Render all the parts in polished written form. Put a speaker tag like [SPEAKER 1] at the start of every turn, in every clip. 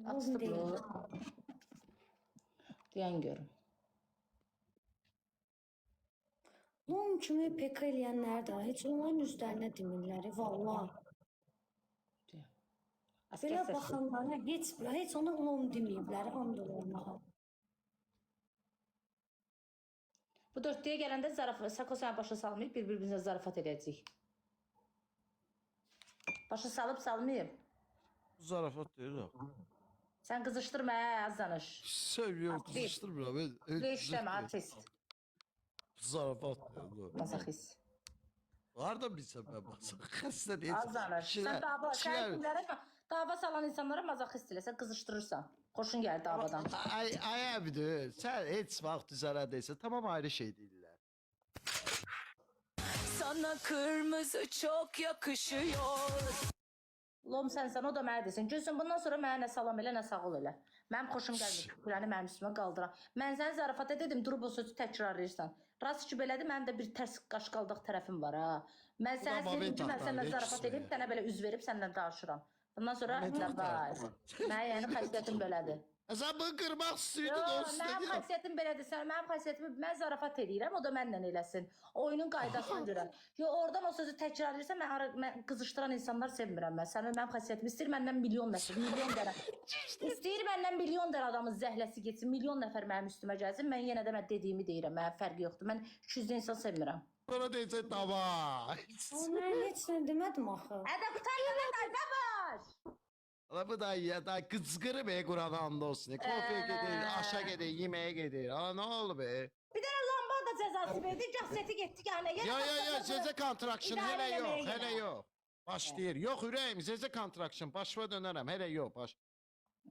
[SPEAKER 1] Açdı
[SPEAKER 2] Lom deyil.
[SPEAKER 1] bu. Deyən görüm.
[SPEAKER 2] Lom kimi PK eləyənlər də heç onların üzlərinə demirlər. Vallahi.
[SPEAKER 1] Deyən.
[SPEAKER 2] Belə
[SPEAKER 1] Asker səsi.
[SPEAKER 2] baxanlara heç ona lom deməyiblər, and olmağa.
[SPEAKER 1] Bu dörtlüyə gələndə Sako sənə başa salmayıb, bir-birimizə zarafat edəcəyik. Başa salıb salmayıb.
[SPEAKER 3] Bu zarafat deyil o.
[SPEAKER 1] Sən qızışdırma, az danış.
[SPEAKER 3] Sen yok kızıştırmıyor.
[SPEAKER 1] Ne işləmə, artist.
[SPEAKER 3] Zarafat deyil o.
[SPEAKER 1] Masaxist.
[SPEAKER 3] Harada bilsem ben baksana. Xəstə deyilsin.
[SPEAKER 1] Az danış. Sən dava salan insanlara mazaxist elə, sən qızışdırırsan. Xoşun gəlir davadan.
[SPEAKER 3] Ay abidir. Sen heç vaxt üzərə deyilsin. Tamam ayrı şey deyirlər.
[SPEAKER 4] Sana kırmızı çok yakışıyor.
[SPEAKER 1] Lom sənsən, o da mənə desin. Gülsün, bundan sonra mənə nə salam elə, nə sağ ol elə. Mənim xoşum gəlmir, küpürəni mənim üstümə qaldıran. Mən səni zarafat ededim, durub o sözü təkrarlayırsan. Rast ki, belədir, mənim də bir tərs qaşqaldıq tərəfim var, ha. Mən səni sevdim ki, mən səndən zarafat edib, sənə belə üz verib, səndən danışıram. Bundan sonra, davay. Mənə yəni xəsiyyətim belədir.
[SPEAKER 3] Sen bunu kırmak istiyordun
[SPEAKER 1] Yox,
[SPEAKER 3] olsun
[SPEAKER 1] mənim
[SPEAKER 3] dedi.
[SPEAKER 1] xəsiyyətim belədir. Mənim xəsiyyətimi mən zarafat edirəm, o da mənlə eləsin. Oyunun qaydasına görə. Yo, oradan o sözü təkrarlayırsan, mən qızışdıran insanlar sevmirəm mən. Sənin mənim xəsiyyətimi istəyir məndən milyon nəfər, milyon dənə. İstəyir məndən milyon dənə adamın zəhləsi getsin, milyon nəfər mənim üstümə gəlsin. Mən yenə də mən dediyimi deyirəm, mənim fərqi yoxdur. Mən 200 insan sevmirəm.
[SPEAKER 3] Sonra deyəcək davay.
[SPEAKER 2] Mən heç nə demədim axı.
[SPEAKER 1] Ədə qutarla da var.
[SPEAKER 3] Ala bu da ya da kızgırı be Kur'an anda olsun. Kafeye gidiyor, aşağı gidiyor, yemeğe gidiyor. Ala ne oldu be?
[SPEAKER 1] Bir dənə lamba da cəzası verdi, gahseti getdi yəni.
[SPEAKER 3] Ya, size contraction
[SPEAKER 1] İdarə
[SPEAKER 3] hele
[SPEAKER 1] eləməyə
[SPEAKER 3] yok, hele
[SPEAKER 1] gələn.
[SPEAKER 3] yok. Başlayır. Yok ürəyim, size contraction, başıma dönerim, hele yok, baş.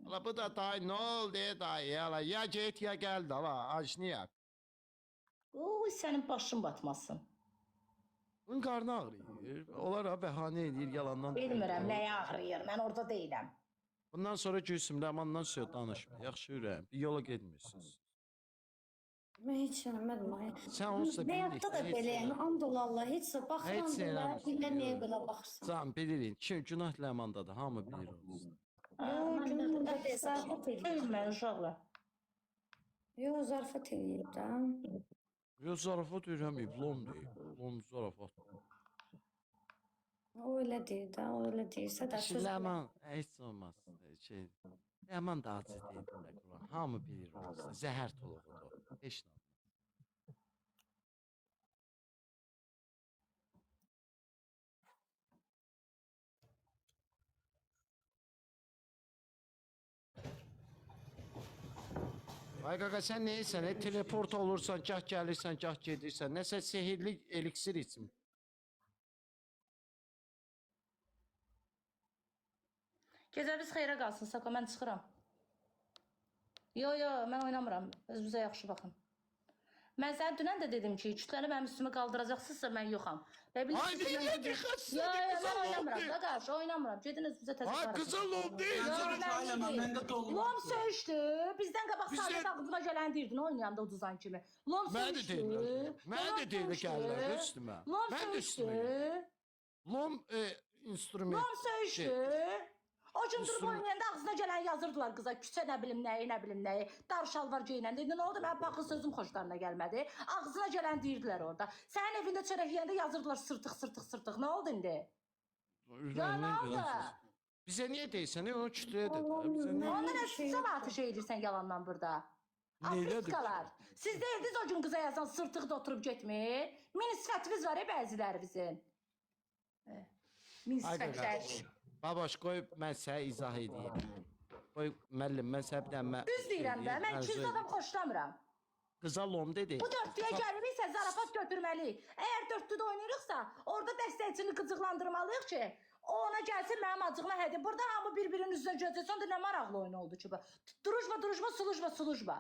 [SPEAKER 3] Ala bu da dayı ne oldu dayı, ala ya git ya geldi, ala acniyak.
[SPEAKER 1] Oy, sənin başın batmasın.
[SPEAKER 3] Bunun karnı ağrıyor. Onlar ha bəhanə edir, yalandan.
[SPEAKER 1] Bilmirəm nəyə ağrıyır, mən orada deyiləm.
[SPEAKER 3] Bundan sonra Gülsüm Rəmandan söz danışma. Yaxşı ürəyim, bir yola getmirsiniz.
[SPEAKER 2] Mən heç nə demədim axı.
[SPEAKER 3] Sən onunsa
[SPEAKER 2] Həyatda da beləyəm, and olallah, heç nə baxıram
[SPEAKER 3] Heç
[SPEAKER 2] belə,
[SPEAKER 3] eləməsin.
[SPEAKER 2] dinləməyə belə baxırsan.
[SPEAKER 3] Can bilirin, kim günah Ləmandadır, hamı bilir onu.
[SPEAKER 2] Yox, günümdə də zarafat eləyir.
[SPEAKER 1] Bilmən uşaqlar.
[SPEAKER 2] Yox, zarafat eləyir də.
[SPEAKER 3] Yox, zarafat öyrənməyib, lom deyib. Lom zarafat.
[SPEAKER 2] O elə deyir də, o elə deyirsə də söz.
[SPEAKER 3] Ləman, heç olmaz. Ləman da acı deyil də, Quran. Hamı bilir onu. Zəhər toluğudur. Heç nə olmaz. Ay qaqa, sən neysən? Teleport olursan, gah gəlirsən, gah gedirsən. Nəsə sehirli eliksir için.
[SPEAKER 1] Gecəniz xeyrə qalsın, Sako, mən çıxıram. Yo, mən oynamıram. Özünüzə yaxşı baxın. Mən sənə dünən də dedim ki, kütləni mənim üstümə qaldıracaqsınızsa mən yoxam.
[SPEAKER 3] Ay, niyə dikkatsiz?
[SPEAKER 1] Yo, mən oynamıram da qarşı, oynamıram. Gedin özünüzə təzə
[SPEAKER 3] Ay, qızıl lom deyil.
[SPEAKER 1] Lom söyüşdü. Bizdən qabaq
[SPEAKER 3] Bizə-
[SPEAKER 1] sadə ağzına gələn deyirdin, oynayanda uduzan kimi. Lom
[SPEAKER 3] Mən də
[SPEAKER 1] söyüşdü.
[SPEAKER 3] deyirlər. Mən də deyirlər gəlirlər üstümə.
[SPEAKER 1] Lom
[SPEAKER 3] Mən də
[SPEAKER 1] söyüşdü.
[SPEAKER 3] üstümə. Lom instrument.
[SPEAKER 1] Lom söyüşdü. O gün durub
[SPEAKER 3] Üstüne-
[SPEAKER 1] oynayanda ağzına gələn yazırdılar qıza, küçə nə bilim nəyi. Dar şalvar geyinəndə. İndi nə oldu? Mənim baxın sözüm xoşlarına gəlmədi. Ağzına gələn deyirdilər orada. Sənin evində çörək yeyəndə yazırdılar sırtıq. Nə oldu indi? Ya nə oldu?
[SPEAKER 3] Bizə niyə deyirsən? Onu kütləyə də. Bizə niyə?
[SPEAKER 1] Onda nə sizə mi atış edirsən yalandan burada?
[SPEAKER 3] Neylədir?
[SPEAKER 1] Afrikalar. Siz deyirdiniz o gün qıza yazan sırtıqda oturub getmir. Mini sifətimiz var ya bəzilərimizin. Mini
[SPEAKER 3] Ay qaqa.
[SPEAKER 1] sifətlər.
[SPEAKER 3] Babaş qoy mən sənə izah edeyim. Qoy müəllim mən sənə bir dənə
[SPEAKER 1] Düz deyirəm də, mən 200 adam xoşlamıram.
[SPEAKER 3] Qıza lom dedi.
[SPEAKER 1] Bu dörtlüyə gəliriksə zarafat götürməliyik. Əgər dörtlüdə oynayırıqsa, orada dəstəkçini qıcıqlandırmalıyıq ki, o ona gəlsin mənim acığıma hədiyyə. Burada hamı bir-birinin üzrə gözləsin, onda nə maraqlı oyun oldu ki bu. Duruşma, sulujma.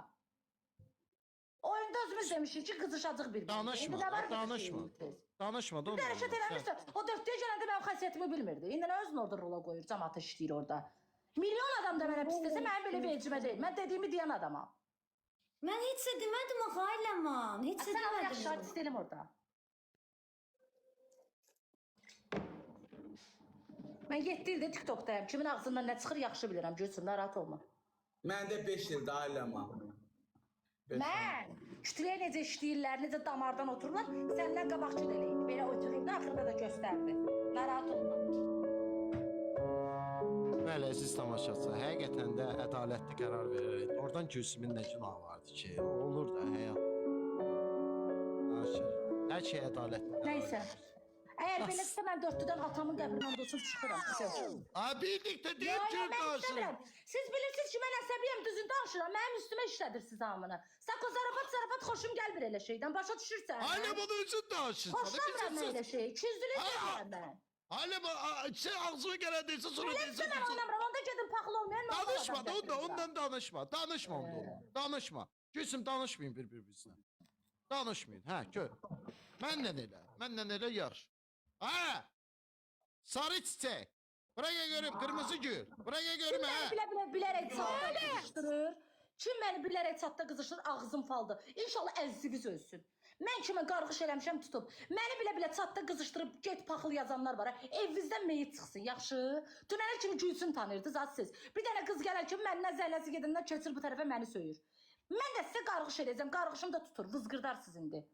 [SPEAKER 1] Oyunda özümüz demişik ki, qızışacaq bir-birinə.
[SPEAKER 3] Danışma,
[SPEAKER 1] İndi nə var bu
[SPEAKER 3] danışma.
[SPEAKER 1] şey?
[SPEAKER 3] Danışma da
[SPEAKER 1] Bir hərəkət eləmirsə, o dörtlüyə gələndə mənim xəsiyyətimi bilmirdi. İndi nə özünü orada rola qoyur, cəmaata işləyir orada. Milyon adam da mənə pis desə, mənim belə vecimə deyil. Mən dediyimi deyən adamam.
[SPEAKER 2] Mən heç nə demədim axı, Ayləman. Heç nə
[SPEAKER 1] Sən yaxşı
[SPEAKER 2] demədim.
[SPEAKER 1] artist deyiləm orada. Mən 7 ildir TikTokdayım. Kimin ağzından nə çıxır yaxşı bilirəm. Gülsün, narahat olma.
[SPEAKER 5] Mən də 5 ildir ailəmə.
[SPEAKER 1] Mən kütləyə necə işləyirlər, necə damardan otururlar, səndən qabaqçı da eləyib. Belə otururdu, axırda da göstərdi. Narahat olma.
[SPEAKER 3] Bəli, əziz tamaşaçı, həqiqətən də ədalətli qərar verərək. Oradan Gülsümün nə günahı vardı ki? Olur da həyat. Hər şey ədalətli qərar
[SPEAKER 1] Nəysə.
[SPEAKER 3] verir.
[SPEAKER 1] Əgər beləsə mən dörtlüdən atamın qəbrindən dostum çıxıram.
[SPEAKER 3] Birlikdə
[SPEAKER 1] Yox,
[SPEAKER 3] deyib ki,
[SPEAKER 1] mən istəmirəm. Siz bilirsiniz ki, mən əsəbiyəm, düzün danışıram. Mənim üstümə işlədirsiniz hamını. Sako zarafat xoşum gəlmir elə şeydən. Başa düşürsən?
[SPEAKER 3] Ailə bunun üçün danışır.
[SPEAKER 1] Xoşlamıram mən elə şey. İkiyüzlülük istəyirəm mən.
[SPEAKER 3] Ailə sen ağzına gələn deyirsən, sonra
[SPEAKER 1] Elə
[SPEAKER 3] deyirsən.
[SPEAKER 1] mən oynamıram. Onda gedim paxıl olmayan normal
[SPEAKER 3] Danışma da
[SPEAKER 1] adam gətirirəm.
[SPEAKER 3] ondan danışma. Danışma ondan. Danışma. Gülsüm danışmayın bir-birinizlə. Danışmayın. Hə, gör. Məndən elə yar. Ha! Sarı çiçək. Buraya görüm, kırmızı gül. Buraya görüm
[SPEAKER 1] Kim
[SPEAKER 3] ha.
[SPEAKER 1] məni bilərək çatda qızışdırır? Kim məni bilərək çatda qızışdırır? Ağzım faldı. İnşallah əziziniz ölsün. Mən kimə qarğış eləmişəm tutub. Məni bilə-bilə çatda qızışdırıb get paxıl yazanlar var. Evinizdən meyit çıxsın, yaxşı? Dünənə kimi Gülsün tanıyırdınız, az siz. Bir dənə qız gələn kimi məndən zəlləsi gedəndən keçir bu tərəfə məni söyür. Mən də sizə qarğış eləyəcəm. Qarğışım da tutur, vızqırdarsınız indi.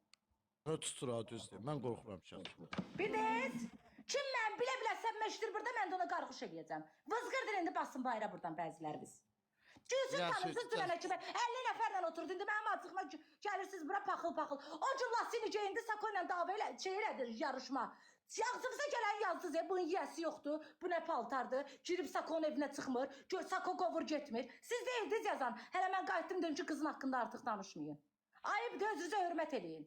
[SPEAKER 3] Nə tutur ha düzdür. Mən qorxuram şahsen.
[SPEAKER 1] Bir də kim mən bilə-bilə səbməşdir burada, mən də ona qarğış eləyəcəm. Vızqırdır indi basın bayra buradan bəziləriniz. Gülsün
[SPEAKER 3] Ya,
[SPEAKER 1] tanımsız dünənə kimi 50 nəfərlə oturdu. İndi mənim acığıma gəlirsiniz bura paxıl-paxıl. O cür lasini geyindi, Sako ilə dava elə şey elədir, yarışma. Ağzınıza gələn yazdınız ya, bunun yiyəsi yoxdur, bu nə paltardır, girib Sakonun evinə çıxmır, gör Sako qovur getmir. Siz deyildiniz yazan, hələ mən qayıtdım dedim ki, qızın haqqında artıq danışmayın. Ayıbdır, özünüzə hörmət eləyin.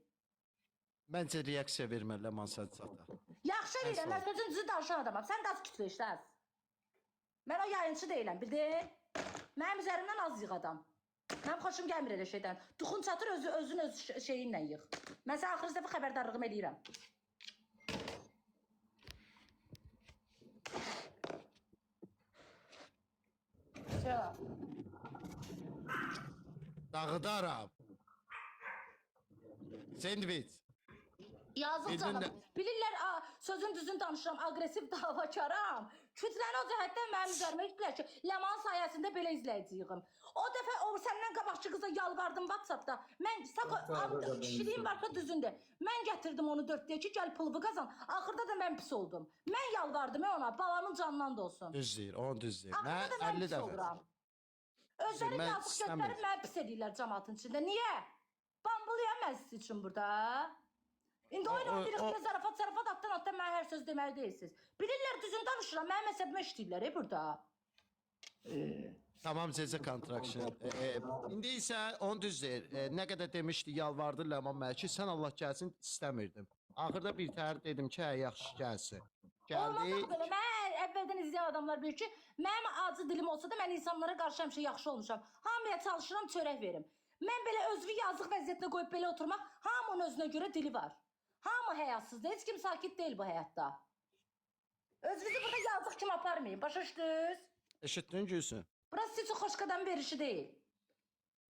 [SPEAKER 3] Məncə reaksiya verməlilər Mansad Zata.
[SPEAKER 1] Yaxşı eləyirəm, mən sözünüzü danışan adamam. Sən qaz kütlü işləz. Mən o yayıncı deyiləm, bildin? Mənim üzərimdən az yığ adam. Mənim xoşum gəlmir elə şeydən. Duxun çatır, özün öz şeyinlə yığ. Mən sən axırı dəfə xəbərdarlığımı eləyirəm.
[SPEAKER 3] Dağıdaram. Sandviç.
[SPEAKER 1] Yazıq
[SPEAKER 3] Edin
[SPEAKER 1] canım.
[SPEAKER 3] də-
[SPEAKER 1] Bilirlər, sözün düzün danışıram, agresiv davakaram. Kütləni o cəhətdən mənim üzərimə etdilər ki, Ləman sayəsində belə izləyici yığım. O dəfə o səndən qabaqçı qıza yalvardım WhatsAppda. Mən Sako kişiliğim varsa düzündür. Mən gətirdim onu 4-dəyə ki, gəl pılvı qazan. Axırda da mən pis oldum. Mən yalvardım ona, balamın canından da olsun.
[SPEAKER 3] Düz deyir, onu düz deyir.
[SPEAKER 1] Axırda
[SPEAKER 3] Mən
[SPEAKER 1] da mən
[SPEAKER 3] 50
[SPEAKER 1] pis
[SPEAKER 3] dəfə.
[SPEAKER 1] oluram. Özləri
[SPEAKER 3] Mən
[SPEAKER 1] yazıq
[SPEAKER 3] istəmirəm.
[SPEAKER 1] göstərib məni pis edirlər cəmaatın içində. Niyə? Bambuluyam mən sizin üçün burada. İndi oyun oynayırıq deyə zarafat atdan mənə hər söz deməli deyilsiniz. Bilirlər düzün danışıram, mənim əsəbimə işləyirlər burada.
[SPEAKER 3] Tamam Zezə Contraction. İndi isə onu düz deyir. Nə qədər demişdi, yalvardı Ləman mənə ki, sən Allah gəlsin istəmirdim. Axırda bir təhər dedim ki, hə yaxşı gəlsin.
[SPEAKER 1] Olmaz
[SPEAKER 3] Gəldi.
[SPEAKER 1] axı belə. Mən əvvəldən izləyən adamlar bilir ki, mənim acı dilim olsa da mən insanlara qarşı həmişə yaxşı olmuşam. Hamıya çalışıram, çörək verim. Mən belə özünü yazıq vəziyyətinə qoyub belə oturmaq, hamının özünə görə dili var. Hamı həyasızdır, heç kim sakit deyil bu həyatda. Özünüzü burada yazıq kimi aparmayın, başa düşdünüz?
[SPEAKER 3] Eşitdin Gülsün?
[SPEAKER 1] Burası sizin xoş qadam verişi deyil.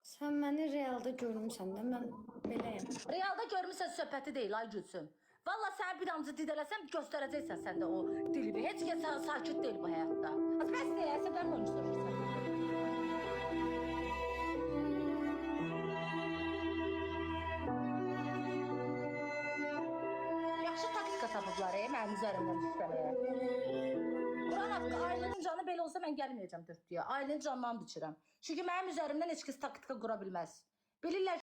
[SPEAKER 2] Sən məni realda görmüsən də, mən beləyəm.
[SPEAKER 1] Realda görmüsən söhbəti deyil, ay Gülsüm. Valla sən bir amcı didələsən, göstərəcəksən sən də o dilimi. Heç kəs sakit deyil bu həyatda. Az bəs deyil, əsəbdən mi oyunculaşırsan? Yaxşı taktika tapıblar, mənim üzərimdən işləməyə. Quran haqqı, ailənin canı belə olsa mən gəlməyəcəm dörtlüyə. Ailənin canından biçirəm. Çünki mənim üzərimdən heç kəs taktika qura bilməz. Bilirlər